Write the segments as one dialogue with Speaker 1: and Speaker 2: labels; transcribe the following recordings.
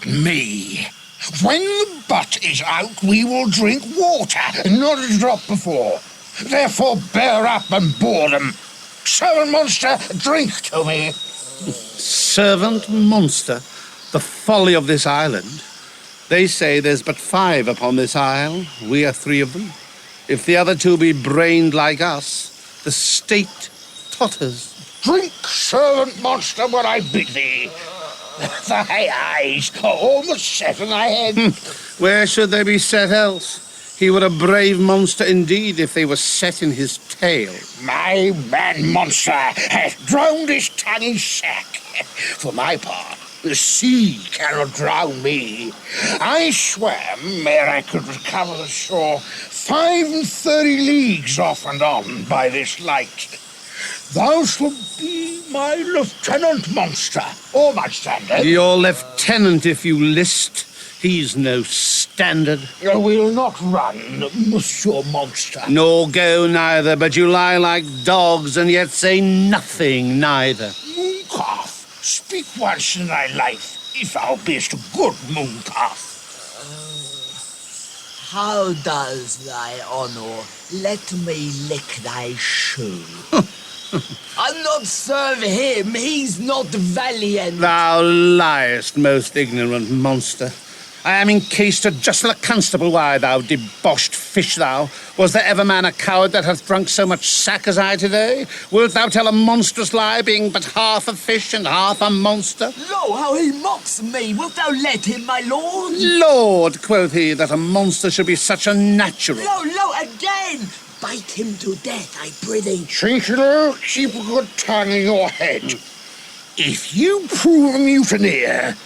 Speaker 1: not me. When the butt is out, we will drink water, not a drop before. Therefore bear up and boredom. Servant monster, drink to me.
Speaker 2: Servant monster? The folly of this island. They say there's but 5 upon this isle. We are 3 of them. If the other 2 be brained like us, the state totters.
Speaker 1: Drink, servant monster, what I bid thee. Thy eyes are almost set on thy head.
Speaker 2: Where should they be set else? He were a brave monster indeed if they were set in his tail.
Speaker 1: My man monster hath drowned his tongue in sack. For my part, the sea cannot drown me. I swam ere I could recover the shore 35 leagues off and on by this light. Thou shalt be my lieutenant monster, or my standard.
Speaker 2: Your lieutenant, if you list. He's no standard.
Speaker 1: I will not run, Monsieur Monster.
Speaker 2: Nor go neither, but you lie like dogs and yet say nothing neither.
Speaker 1: Mooncalf, speak once in thy life, if thou beest a good mooncalf.
Speaker 3: How does thy honour? Let me lick thy shoe. I'll not serve him, he's not valiant.
Speaker 2: Thou liest, most ignorant monster. I am encased to just the constable. Why, thou debauched fish, thou? Was there ever man a coward that hath drunk so much sack as I today? Wilt thou tell a monstrous lie, being but half a fish and half a monster?
Speaker 3: Lo, how he mocks me! Wilt thou let him, my lord?
Speaker 2: Lord, quoth he, that a monster should be such a natural.
Speaker 3: Lo, again! Bite him to death, I prithee.
Speaker 1: Trinculo, keep a good tongue in your head. If you prove a mutineer,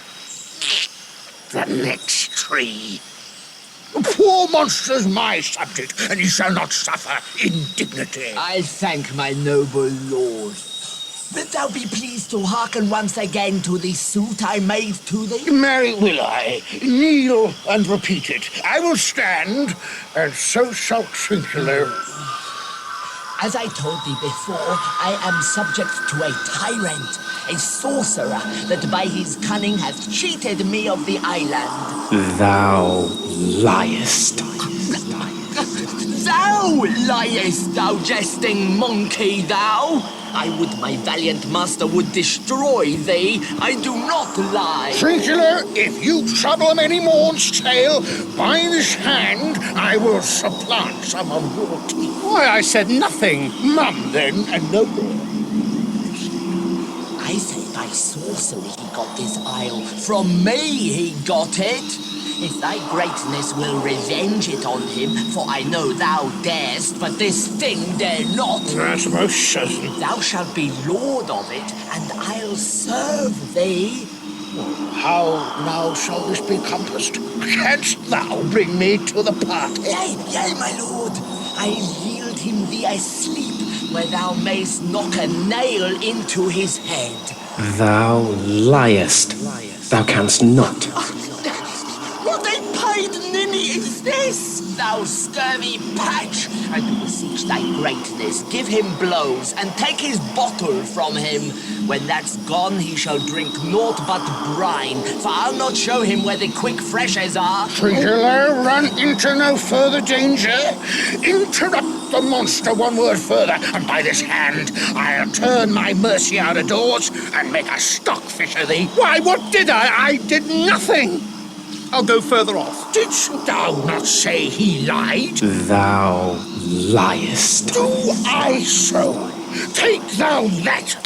Speaker 1: the next tree. The poor monster's my subject, and he shall not suffer indignity.
Speaker 3: I thank my noble lord. Wilt thou be pleased to hearken once again to the suit I made to thee?
Speaker 1: Marry will I. Kneel and repeat it. I will stand, and so shall Trinculo.
Speaker 3: As I told thee before, I am subject to a tyrant, a sorcerer, that by his cunning hath cheated me of the island.
Speaker 4: Thou liest.
Speaker 3: Thou liest, thou jesting monkey, thou! I would my valiant master would destroy thee. I do not lie.
Speaker 1: Trinculo, if you trouble him any more's tale, by this hand I will supplant some of your teeth.
Speaker 2: Why, I said nothing.
Speaker 1: Mum, then, and no more.
Speaker 3: I say by sorcery he got this isle. From me he got it. If thy greatness will revenge it on him, for I know thou darest, but this thing dare not.
Speaker 1: That's most certain.
Speaker 3: Thou shalt be lord of it, and I'll serve thee.
Speaker 1: How now shall this be compassed? Canst thou bring me to the party?
Speaker 3: Yea, my lord. I'll yield him thee asleep, where thou mayst knock a nail into his head.
Speaker 4: Thou liest. Thou canst not.
Speaker 3: What a paid ninny is this? Thou scurvy patch! I beseech thy greatness, give him blows, and take his bottle from him. When that's gone, he shall drink naught but brine, for I'll not show him where the quick freshers are.
Speaker 1: Trinculo, run into no further danger. Interrupt the monster one word further, and by this hand I'll turn my mercy out of doors and make a stockfish of thee.
Speaker 2: Why, what did I? I did nothing. I'll go further off.
Speaker 1: Didst thou not say he lied?
Speaker 4: Thou liest.
Speaker 1: Do I so? Take thou that.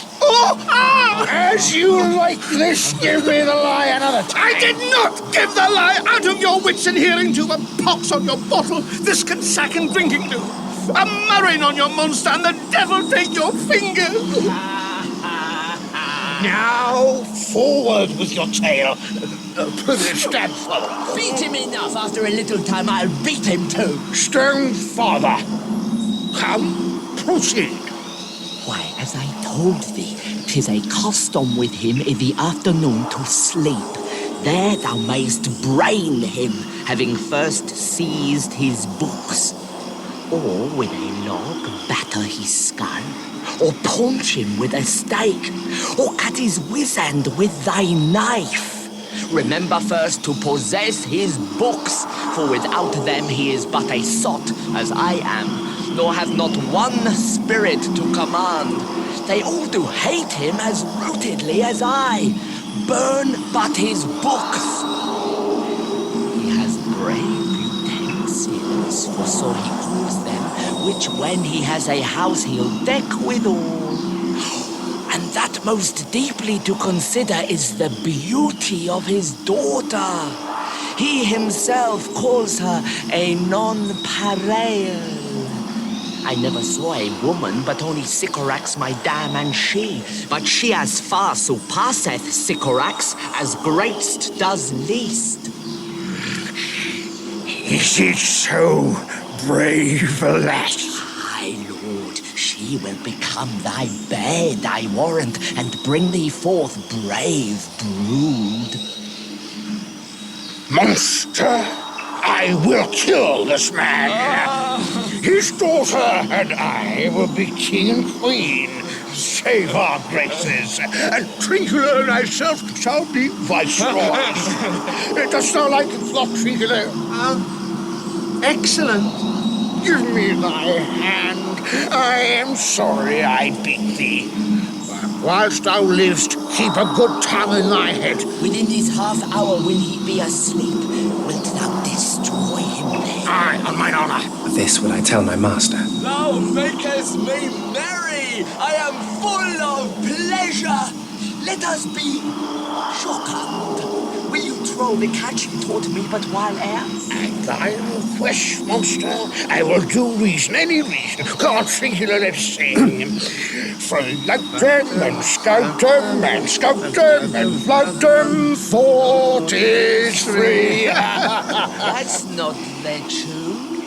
Speaker 1: As you like this, give me the lie another time.
Speaker 2: I did not give the lie. Out of your wits and hearing to the pox on your bottle. This can sack and drinking do. A murrain on your monster, and the devil take your finger.
Speaker 1: Now, forward with your tale. Privilege, stand farther.
Speaker 3: Beat him enough. After a little time, I'll beat him too.
Speaker 1: Stand farther. Come, proceed.
Speaker 3: Why, as I told thee, 'tis a custom with him in the afternoon to sleep. There thou mayst brain him, having first seized his books. Or with a log batter his skull, or punch him with a stake, or cut his wizard with thy knife. Remember first to possess his books, for without them he is but a sot, as I am, nor have not one spirit to command. They all do hate him as rootedly as I. Burn but his books. He has brave utensils, for so he calls them, which when he has a house he'll deck withal. And that most deeply to consider is the beauty of his daughter. He himself calls her a nonpareil. I never saw a woman, but only Sycorax, my dam, and she. But she as far surpasseth Sycorax, as greatest does least.
Speaker 1: Is it so, brave lass?
Speaker 3: Aye, Lord, she will become thy bed, I warrant, and bring thee forth brave brood.
Speaker 1: Monster, I will kill this man. His daughter and I will be king and queen. Save our graces, and Trinculo and myself shall be viceroys. Dost thou like the plot, Trinculo?
Speaker 2: Excellent.
Speaker 1: Give me thy hand. I am sorry I beat thee. Whilst thou livest, keep a good tongue in thy head.
Speaker 3: Within this half hour will he be asleep. Wilt thou destroy him then?
Speaker 1: Aye, on mine honour.
Speaker 4: This will I tell my master.
Speaker 3: Thou makest me merry. I am full of pleasure. Let us be jocund. Will you throw the catch you taught me but while ere?
Speaker 1: At thy request, monster, I will do reason, any reason. Come on, Trinculo, let's sing. Float 'em and scout 'em and scout 'em and float 'em 43.
Speaker 3: That's not the tune.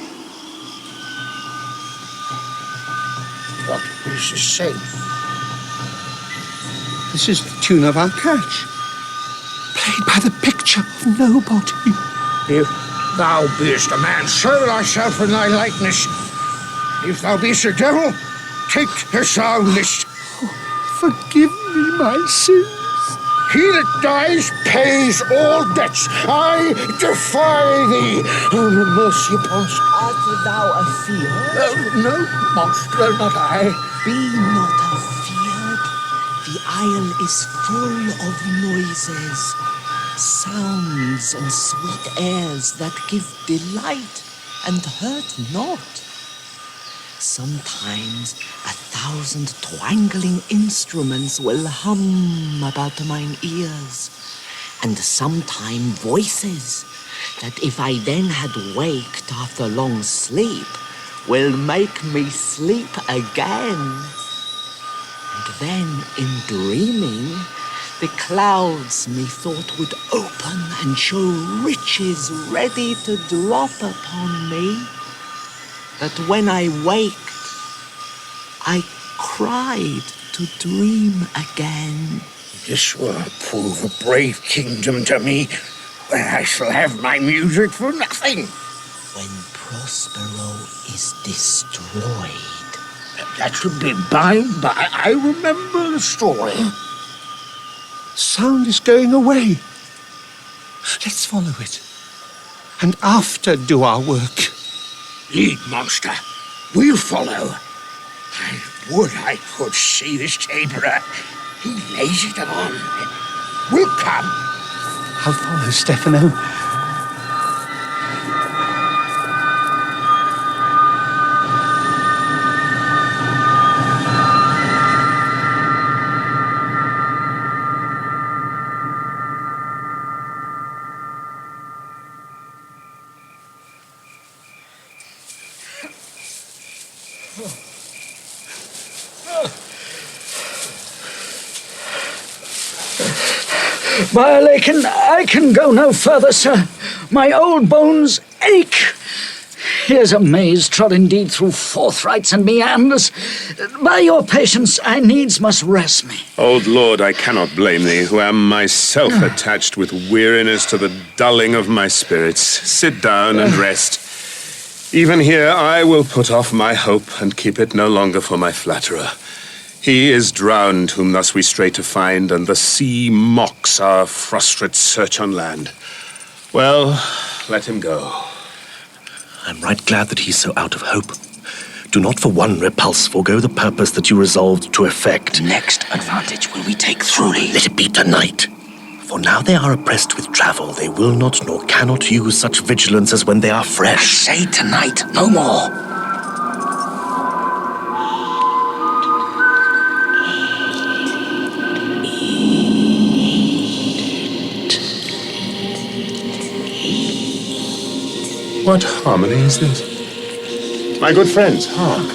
Speaker 1: What is the same?
Speaker 2: This is the tune of our catch, played by the picture of nobody.
Speaker 1: If thou beest a man, show thyself in thy likeness. If thou beest a devil, take as thou list.
Speaker 2: Forgive me my sins.
Speaker 1: He that dies pays all debts. I defy thee. Oh, mercy upon us.
Speaker 3: Art thou afeard?
Speaker 1: No, monster, not I.
Speaker 3: Be not afeard. The isle is full of noises, sounds and sweet airs that give delight and hurt not. Sometimes 1,000 twangling instruments will hum about mine ears, and sometime voices that if I then had waked after long sleep will make me sleep again. And then in dreaming, the clouds methought would open and show riches ready to drop upon me. That when I waked, I cried to dream again.
Speaker 1: This will prove a brave kingdom to me, where I shall have my music for nothing.
Speaker 3: When Prospero is destroyed.
Speaker 1: That should be by and by. I remember the story.
Speaker 2: Sound is going away. Let's follow it, and after do our work.
Speaker 1: Lead, monster. We'll follow. I would I could see this taberer. He lays it on. We'll come.
Speaker 2: I'll follow, Stefano.
Speaker 5: By I can go no further, sir. My old bones ache. Here's a maze trod indeed through forthrights and meanders. By your patience, I needs must rest me.
Speaker 6: Old lord, I cannot blame thee, who am myself attached with weariness to the dulling of my spirits. Sit down and rest. Even here I will put off my hope and keep it no longer for my flatterer. He is drowned whom thus we stray to find, and the sea mocks our frustrate search on land. Well, let him go.
Speaker 4: I'm right glad that he's so out of hope. Do not for one repulse forego the purpose that you resolved to effect.
Speaker 5: Next advantage will we take truly.
Speaker 4: Let it be tonight. For now they are oppressed with travel. They will not nor cannot use such vigilance as when they are fresh.
Speaker 5: I say tonight, no more.
Speaker 6: What harmony is this? My good friends, hark.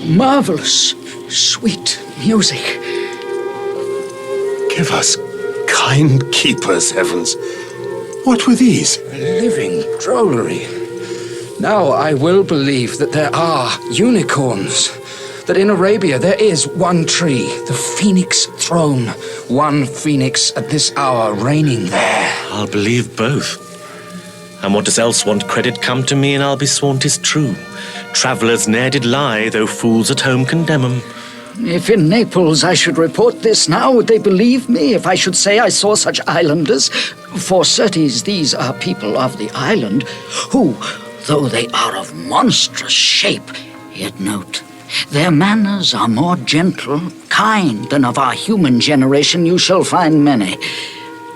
Speaker 5: Marvelous, sweet music.
Speaker 6: Give us kind keepers, heavens. What were these?
Speaker 7: Living drollery. Now I will believe that there are unicorns. That in Arabia there is one tree, the Phoenix throne. One phoenix at this hour reigning there.
Speaker 4: I'll believe both. And what does else want credit come to me, and I'll be sworn 'tis true. Travellers ne'er did lie, though fools at home condemn 'em.
Speaker 5: If in Naples I should report this now, would they believe me if I should say I saw such islanders? For certes these are people of the island, who, though they are of monstrous shape, yet note, their manners are more gentle, kind, than of our human generation you shall find many.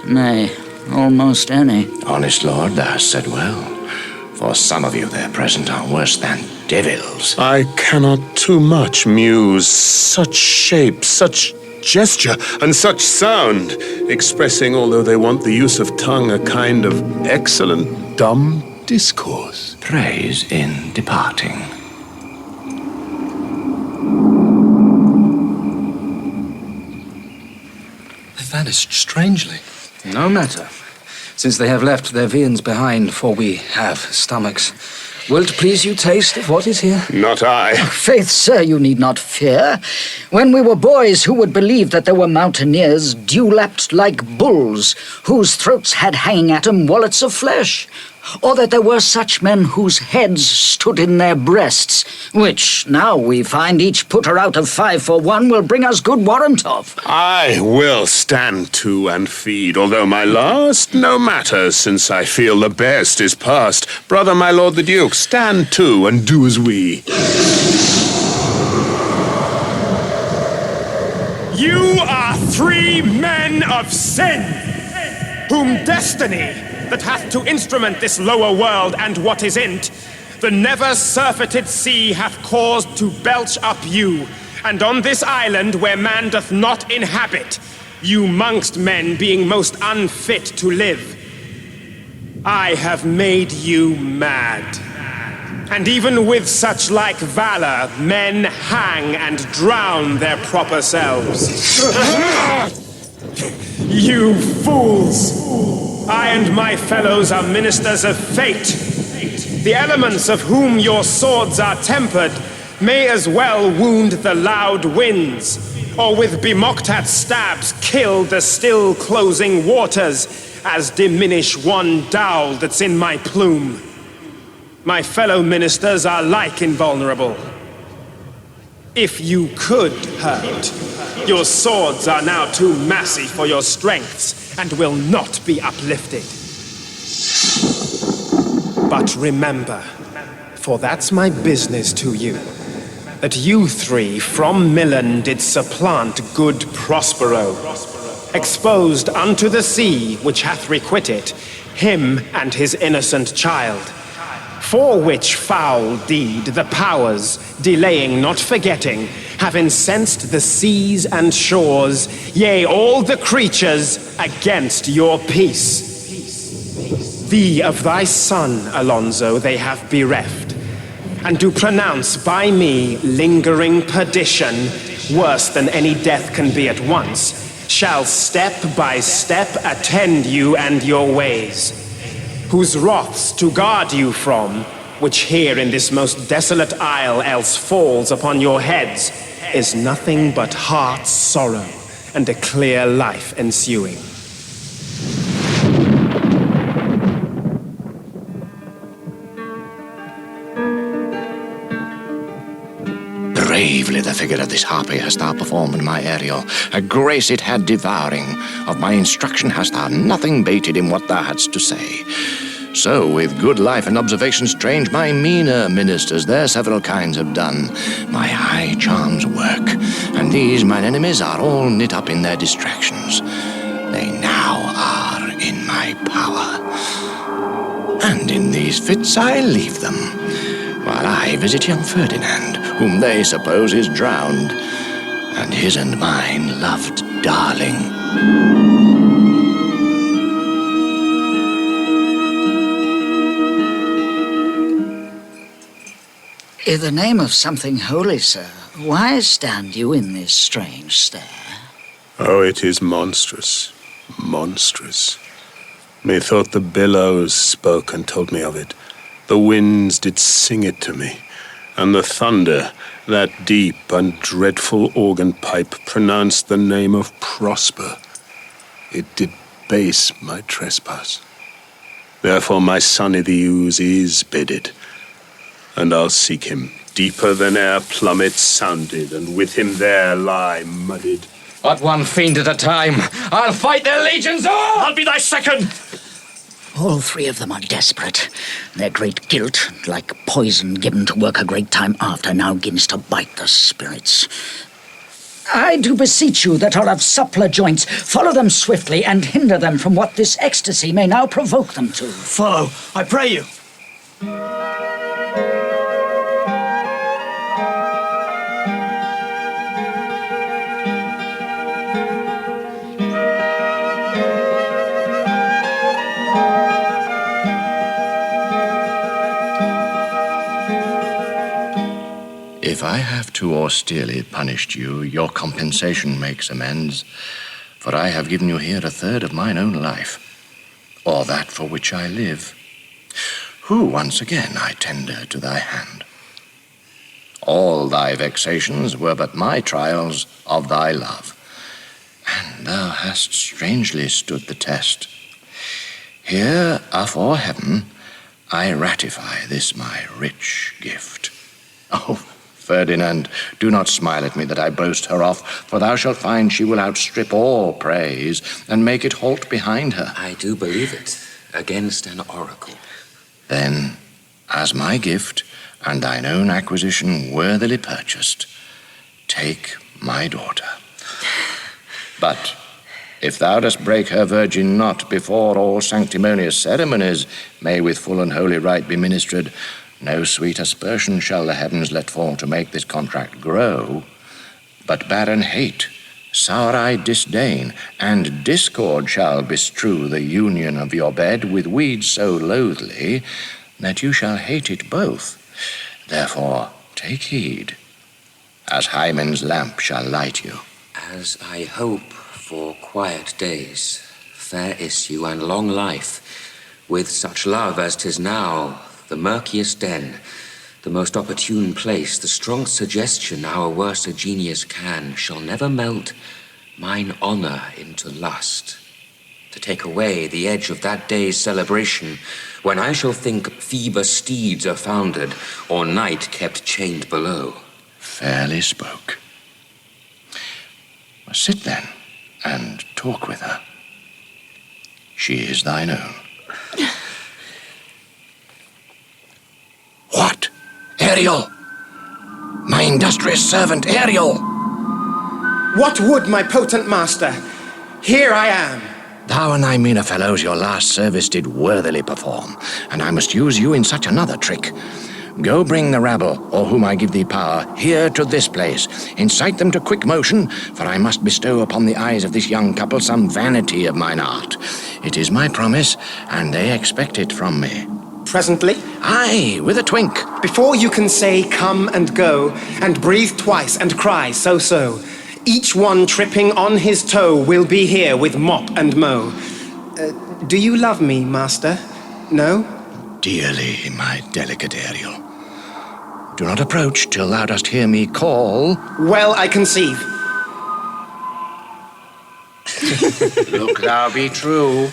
Speaker 5: Nay, almost any.
Speaker 8: Honest lord, thou hast said well. For some of you there present are worse than devils.
Speaker 6: I cannot too much muse. Such shape, such gesture, and such sound, expressing, although they want the use of tongue, a kind of excellent dumb discourse.
Speaker 8: Praise in departing.
Speaker 7: They vanished strangely. No matter, since they have left their viands behind, for we have stomachs. Will't please you taste of what is here?
Speaker 6: Not I.
Speaker 5: Faith, sir, you need not fear. When we were boys, who would believe that there were mountaineers dew-lapped like bulls, whose throats had hanging at 'em wallets of flesh? Or that there were such men whose heads stood in their breasts, which, now we find each putter out of 5 for 1 will bring us good warrant of.
Speaker 6: I will stand to and feed, although my last no matter, since I feel the best is past. Brother, my lord the Duke, stand to and do as we.
Speaker 9: You are 3 men of sin, whom destiny, that hath to instrument this lower world and what is in't, the never-surfeited sea hath caused to belch up you, and on this island where man doth not inhabit, you mongst men being most unfit to live. I have made you mad. And even with such like valor, men hang and drown their proper selves. You fools! I and my fellows are ministers of fate. The elements of whom your swords are tempered may as well wound the loud winds, or with Bemoktat stabs kill the still closing waters, as diminish one dowel that's in my plume. My fellow ministers are like invulnerable. If you could hurt, your swords are now too massy for your strengths, and will not be uplifted. But remember, for that's my business to you, that you 3 from Milan did supplant good Prospero, exposed unto the sea which hath requited him and his innocent child. For which foul deed the powers, delaying not forgetting, have incensed the seas and shores, yea, all the creatures, against your peace. Thee of thy son, Alonso, they have bereft, and do pronounce by me lingering perdition, worse than any death can be at once, shall step by step attend you and your ways, whose wraths to guard you from, which here in this most desolate isle else falls upon your heads, is nothing but heart's sorrow and a clear life ensuing.
Speaker 8: The Bravely the figure of this harpy hast thou performed, my Ariel. A grace it had devouring. Of my instruction hast thou nothing bated in what thou hadst to say. So, with good life and observation strange, my meaner ministers their several kinds have done. My high charms work, and these mine enemies are all knit up in their distractions. They now are in my power. And in these fits I leave them, while I visit young Ferdinand, whom they suppose is drowned, and his and mine loved darling.
Speaker 5: In the name of something holy, sir, why stand you in this strange stare?
Speaker 6: Oh, it is monstrous, monstrous. Methought the billows spoke and told me of it. The winds did sing it to me, and the thunder, that deep and dreadful organ pipe, pronounced the name of Prosper. It did base my trespass. Therefore my son i' the ooze is bidded, and I'll seek him deeper than e'er plummet sounded, and with him there lie muddied.
Speaker 7: But one fiend at a time. I'll fight their legions all!
Speaker 4: I'll be thy second!
Speaker 5: All three of them are desperate. Their great guilt, like poison given to work a great time after, now begins to bite the spirits. I do beseech you that are of suppler joints, follow them swiftly and hinder them from what this ecstasy may now provoke them to.
Speaker 3: Follow, I pray you.
Speaker 8: If I have too austerely punished you, your compensation makes amends, for I have given you here a third of mine own life, or that for which I live, who once again I tender to thy hand. All thy vexations were but my trials of thy love, and thou hast strangely stood the test. Here, afore heaven, I ratify this my rich gift. Oh, Ferdinand, do not smile at me that I boast her off, for thou shalt find she will outstrip all praise, and make it halt behind her.
Speaker 7: I do believe it, against an oracle.
Speaker 8: Then, as my gift, and thine own acquisition worthily purchased, take my daughter. But if thou dost break her virgin knot before all sanctimonious ceremonies may with full and holy rite be ministered, no sweet aspersion shall the heavens let fall to make this contract grow, but barren hate, sour-eyed disdain, and discord shall bestrew the union of your bed with weeds so loathly that you shall hate it both. Therefore take heed, as Hymen's lamp shall light you.
Speaker 7: As I hope for quiet days, fair issue and long life, with such love as 'tis now, the murkiest den, the most opportune place, the strong suggestion our worser genius can, shall never melt mine honor into lust, to take away the edge of that day's celebration, when I shall think feeble steeds are foundered, or night kept chained below.
Speaker 8: Fairly spoke. Sit then, and talk with her. She is thine own. What? Ariel! My industrious servant, Ariel!
Speaker 9: What would my potent master? Here I am.
Speaker 8: Thou and thy meaner fellows your last service did worthily perform, and I must use you in such another trick. Go bring the rabble, or whom I give thee power, here to this place. Incite them to quick motion, for I must bestow upon the eyes of this young couple some vanity of mine art. It is my promise, and they expect it from me.
Speaker 9: Presently?
Speaker 8: Aye, with a twink.
Speaker 9: Before you can say come and go, and breathe twice and cry so, each one tripping on his toe will be here with mop and mow. Do you love me, master? No?
Speaker 8: Dearly, my delicate Ariel. Do not approach till thou dost hear me call.
Speaker 9: Well, I conceive.
Speaker 8: Look thou be true.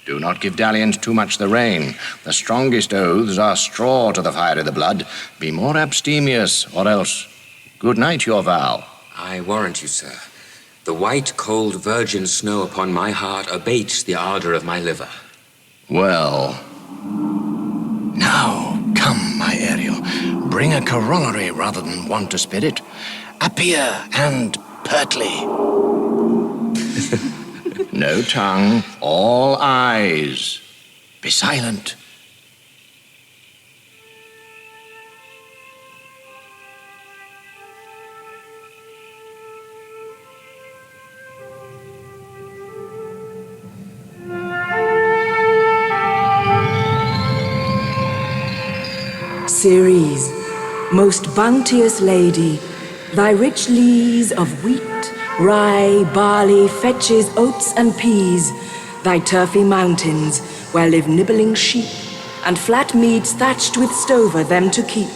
Speaker 8: Do not give dalliance too much the rein. The strongest oaths are straw to the fire of the blood. Be more abstemious, or else Good night, your vow.
Speaker 7: I warrant you, sir. The white, cold, virgin snow upon my heart abates the ardor of my liver.
Speaker 8: Well, now, come, my Ariel. Bring a corollary rather than want a spirit. Appear and pertly. No tongue, all eyes. Be silent.
Speaker 10: Ceres, most bounteous lady, thy rich lees of wheat, rye, barley, fetches, oats and peas, thy turfy mountains, where live nibbling sheep, and flat meads thatched with stover them to keep,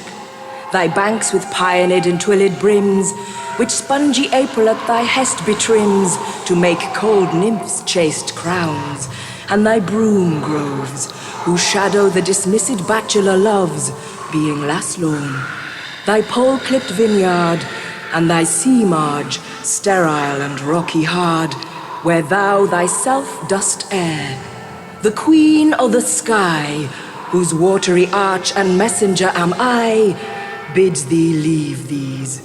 Speaker 10: thy banks with pionid and twillid brims, which spongy April at thy hest betrims, to make cold nymphs chaste crowns, and thy broom groves, whose shadow the dismissed bachelor loves, being last-lorn, thy pole-clipped vineyard, and thy sea marge, sterile and rocky hard, where thou thyself dost err, the queen of the sky, whose watery arch and messenger am I, bids thee leave these,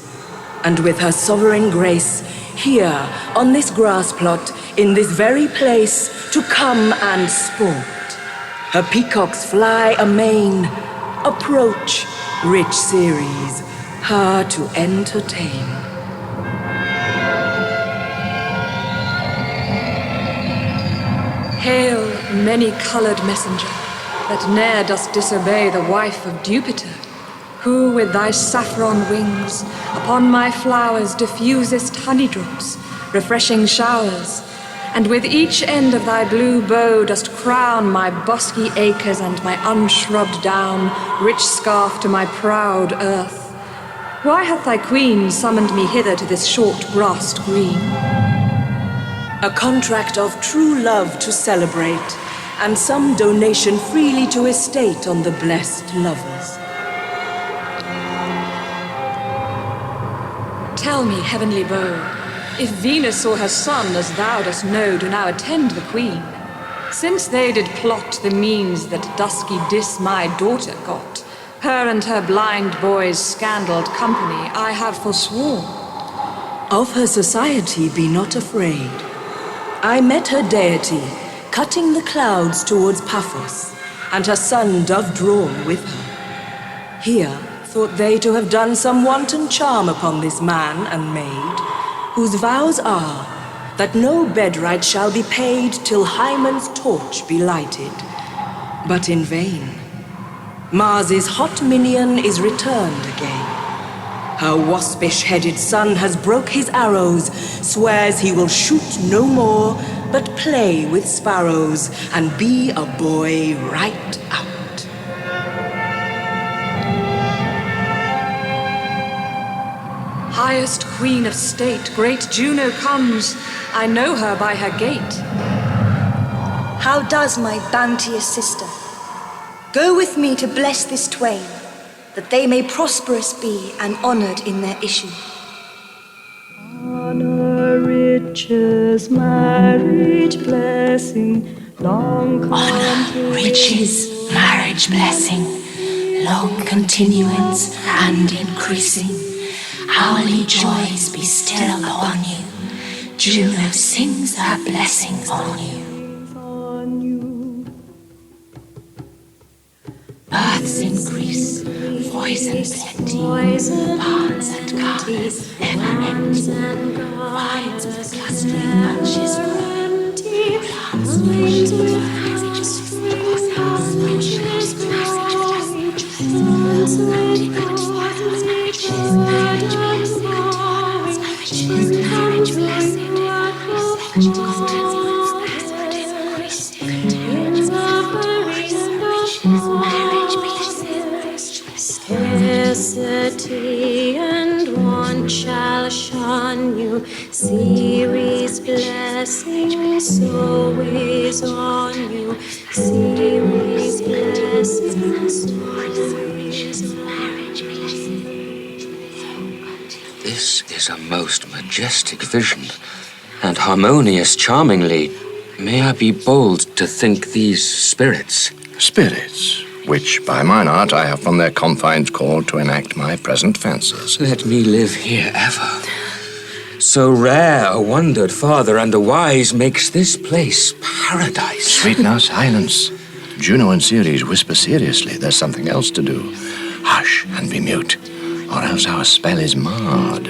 Speaker 10: and with her sovereign grace, here, on this grass plot, in this very place, to come and sport. Her peacocks fly amain. Approach, rich Ceres, her to entertain.
Speaker 11: Hail, many-coloured messenger, that ne'er dost disobey the wife of Jupiter, who with thy saffron wings upon my flowers diffusest honey-drops, refreshing showers, and with each end of thy blue bow dost crown my bosky acres and my unshrubbed down, rich scarf to my proud earth. Why hath thy queen summoned me hither to this short-grassed green?
Speaker 10: A contract of true love to celebrate, and some donation freely to estate on the blessed lovers.
Speaker 11: Tell me, heavenly bow, if Venus or her son, as thou dost know, do now attend the queen, since they did plot the means that dusky Dis my daughter got, her and her blind boy's scandaled company I have forsworn.
Speaker 10: Of her society be not afraid. I met her deity, cutting the clouds towards Paphos, and her son dove-drawn with her. Here thought they to have done some wanton charm upon this man and maid, whose vows are that no bedright shall be paid till Hymen's torch be lighted. But in vain. Mars's hot minion is returned again. Her waspish-headed son has broke his arrows, swears he will shoot no more, but play with sparrows and be a boy right out.
Speaker 11: Highest queen of state, great Juno comes. I know her by her gait.
Speaker 12: How does my bounteous sister? Go with me to bless this twain, that they may prosperous be and honoured in their issue.
Speaker 13: Honor, riches, marriage, blessing, long
Speaker 14: honor, riches, marriage, blessing, long continuance and increasing. Hourly joys be still upon you. Juno sings her blessings on you. Births increase, voice and plenty, barns and gardens never empty, vines with clustering bunches grow, plants and bushes with flags, horses, riches, marriage, blessings, marriage,
Speaker 13: Scarcity and want shall shun you. Ceres' blessing so is on you. Ceres' blessing so is on you.
Speaker 7: This is a most majestic vision, and harmonious charmingly. May I be bold to think these spirits?
Speaker 8: Spirits, which by mine art I have from their confines called to enact my present fancies.
Speaker 7: Let me live here ever. So rare a wondered father and a wise makes this place paradise.
Speaker 8: Sweet, now silence. Juno and Ceres whisper seriously. There's something else to do. Hush and be mute, or else our spell is marred.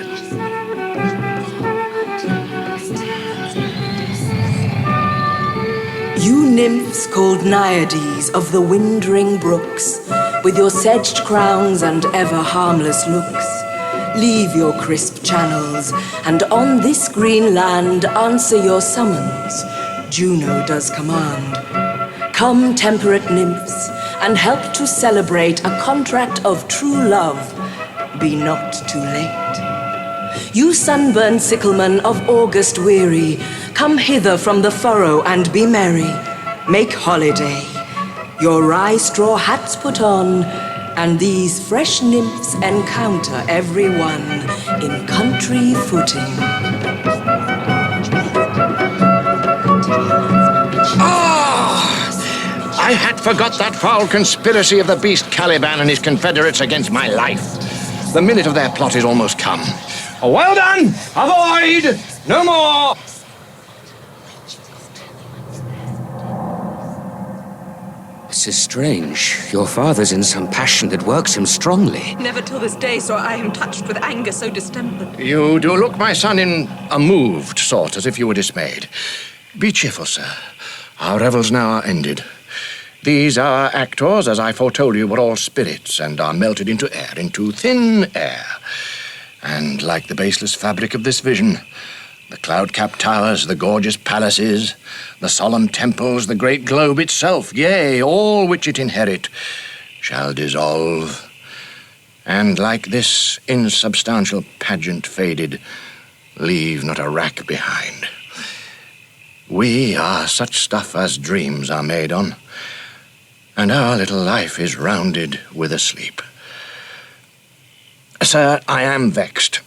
Speaker 10: You nymphs called Naiades of the wind-ring brooks, with your sedged crowns and ever harmless looks, leave your crisp channels, and on this green land answer your summons. Juno does command. Come, temperate nymphs, and help to celebrate a contract of true love. Be not too late. You sunburned sicklemen of August weary, come hither from the furrow and be merry. Make holiday. Your rye straw hats put on, and these fresh nymphs encounter every one in country footing.
Speaker 8: I had forgot that foul conspiracy of the beast Caliban and his confederates against my life. The minute of their plot is almost come. Well done! Avoid! No more!
Speaker 7: This is strange. Your father's in some passion that works him strongly.
Speaker 11: Never till this day saw I him touched with anger so distempered.
Speaker 8: You do look, my son, in a moved sort, as if you were dismayed. Be cheerful, sir. Our revels now are ended. These our actors, as I foretold you, were all spirits, and are melted into air, into thin air. And like the baseless fabric of this vision, the cloud-capped towers, the gorgeous palaces, the solemn temples, the great globe itself, yea, all which it inherit, shall dissolve. And like this insubstantial pageant faded, leave not a rack behind. We are such stuff as dreams are made on, and our little life is rounded with a sleep. Sir, I am vexed.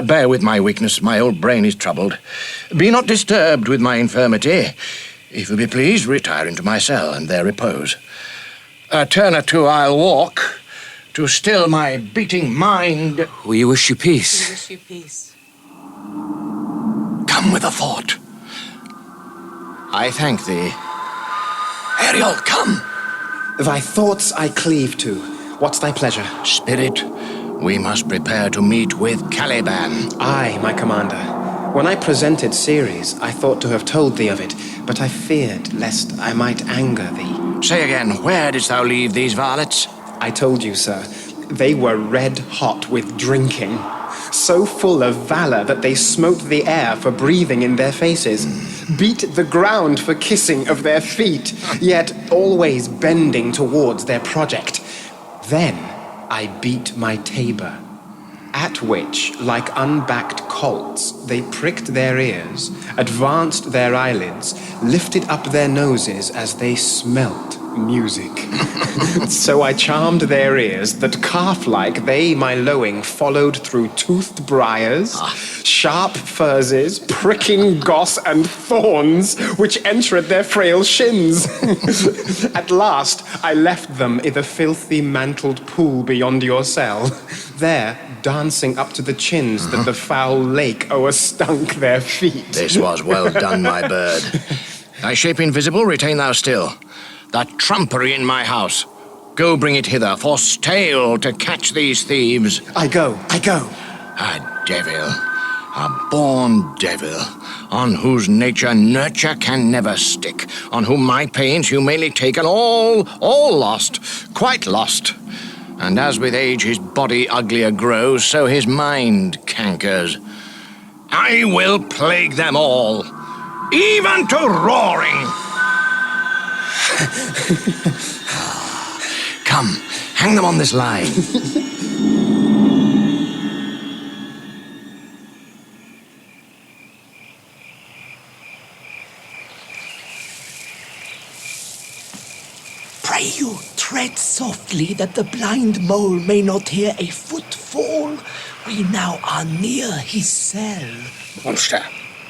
Speaker 8: Bear with my weakness, my old brain is troubled. Be not disturbed with my infirmity. If you be pleased, retire into my cell and there repose. A turn or two I'll walk, to still my beating mind.
Speaker 7: We wish you peace.
Speaker 14: We wish you peace.
Speaker 8: Come with a thought. I thank thee. Ariel, come!
Speaker 9: Thy thoughts I cleave to. What's thy pleasure?
Speaker 8: Spirit, we must prepare to meet with Caliban.
Speaker 9: Aye, my commander. When I presented Ceres, I thought to have told thee of it, but I feared lest I might anger thee.
Speaker 8: Say again, where didst thou leave these varlets?
Speaker 9: I told you, sir. They were red hot with drinking, so full of valor that they smote the air for breathing in their faces, beat the ground for kissing of their feet, yet always bending towards their project. Then I beat my tabor, at which, like unbacked colts, they pricked their ears, advanced their eyelids, lifted up their noses as they smelt music. So I charmed their ears, that calf-like they my lowing followed through toothed briars, sharp furzes, pricking goss and thorns, which entered their frail shins. At last I left them i' the filthy mantled pool beyond your cell, there dancing up to the chins that the foul lake o'erstunk their feet.
Speaker 8: This was well done, my bird. Thy shape invisible, retain thou still. That trumpery in my house, go bring it hither, for stale to catch these thieves.
Speaker 9: I go.
Speaker 8: A devil, a born devil, on whose nature nurture can never stick, on whom my pains humanely taken, all lost, quite lost. And as with age his body uglier grows, so his mind cankers. I will plague them all, even to roaring. Come, hang them on this line.
Speaker 3: Pray you tread softly that the blind mole may not hear a footfall? We now are near his cell.
Speaker 1: Monster,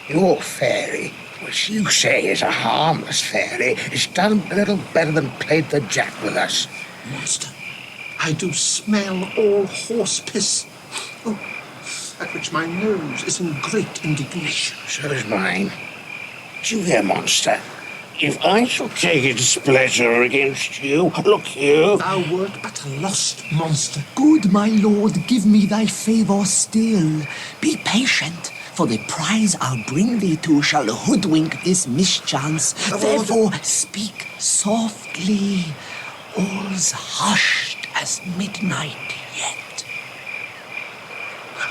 Speaker 1: your fairy, which you say is a harmless fairy, has done a little better than played the jack with us.
Speaker 15: Monster, I do smell all horse piss. Oh, at which my nose is in great indignation.
Speaker 1: So is mine. Do you hear, monster? If I shall take its pleasure against you, look here.
Speaker 15: Thou wert but a lost monster.
Speaker 3: Good my lord, give me thy favour still. Be patient, for the prize I'll bring thee to shall hoodwink this mischance. Therefore speak softly. All's hushed as midnight yet.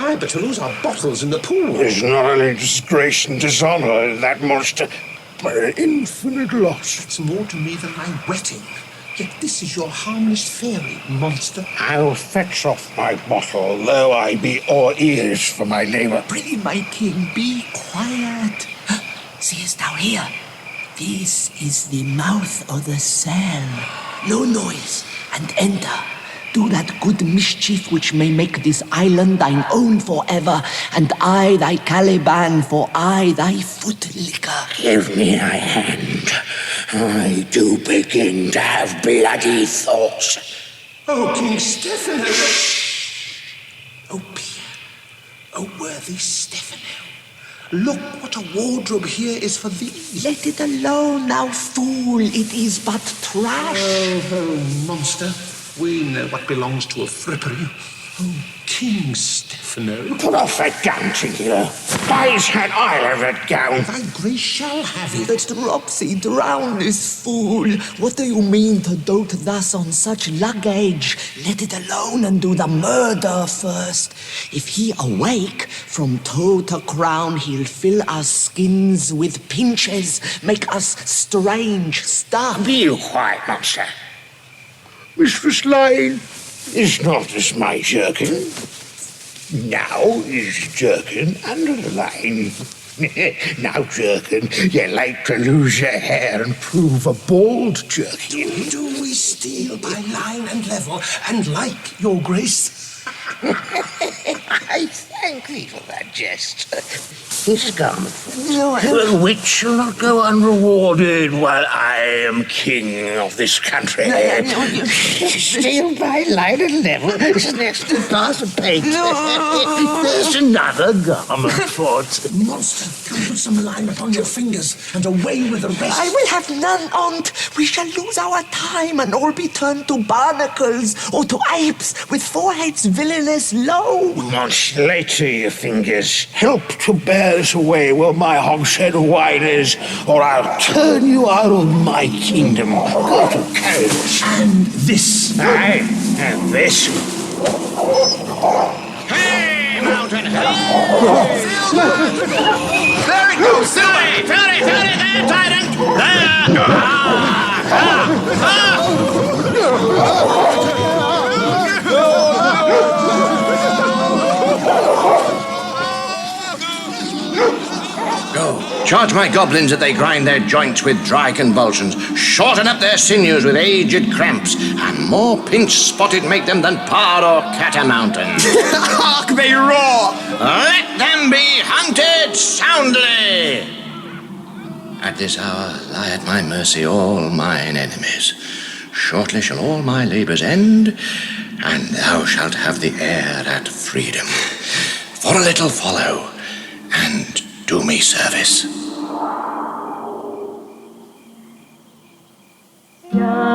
Speaker 15: Aye, but to lose our bottles in the pool.
Speaker 1: There's not only disgrace and dishonour in that monster, but an infinite loss.
Speaker 15: It's more to me than my wetting. Yet this is your harmless fairy, monster.
Speaker 1: I'll fetch off my bottle, though I be all ears for my neighbour.
Speaker 3: Pray, my king, be quiet. Seest thou here? This is the mouth of the cell. No noise, and enter. Do that good mischief which may make this island thine own forever, and I thy Caliban, for I thy foot licker.
Speaker 1: Give me thy hand. I do begin to have bloody thoughts.
Speaker 15: Oh, King Stefano! Oh, Pierre. Oh, worthy Stefano. Look what a wardrobe here is for thee.
Speaker 3: Let it alone, thou fool. It is but trash.
Speaker 15: Oh, monster. We know what belongs to a frippery. Oh, King Stefano.
Speaker 1: Put off that gown, Tinker. By his hand, I'll have that gown.
Speaker 15: Thy grace shall have it.
Speaker 3: Let Roxy drown this fool. What do you mean to dote thus on such luggage? Let it alone and do the murder first. If he awake, from toe to crown, he'll fill our skins with pinches, make us strange stuff.
Speaker 1: Be you quiet, monster. Mistress Lane, is not this my jerkin? Now is jerkin under the line. Now, jerkin, you're like to lose your hair and prove a bald jerkin.
Speaker 15: Do we steal by line and level, and like your grace?
Speaker 1: I thank thee for that jest. This garment,
Speaker 3: No,
Speaker 1: which shall not go unrewarded while I am king of this country. Steal by line and level is next to pass a paint. There's another garment for it.
Speaker 15: Monster, come put some lime upon your fingers, and away with the rest.
Speaker 3: I will have none on't. We shall lose our time and all be turned to barnacles or to apes with foreheads villainous low.
Speaker 1: Monster, lay to your fingers. Help to bear this away where my hogshead of wine is, or I'll turn you out of my kingdom. Go to carry this.
Speaker 15: And this.
Speaker 1: Aye, and this.
Speaker 2: Hey, Mountain!
Speaker 3: There it goes,
Speaker 2: Fury, there, tyrant!
Speaker 8: Go, charge my goblins that they grind their joints with dry convulsions, shorten up their sinews with aged cramps, and more pinch-spotted make them than Par or Catamountain.
Speaker 3: Hark, they roar!
Speaker 8: Let them be hunted soundly! At this hour lie at my mercy all mine enemies. Shortly shall all my labours end, and thou shalt have the air at freedom. For a little follow, and do me service.
Speaker 13: Yeah.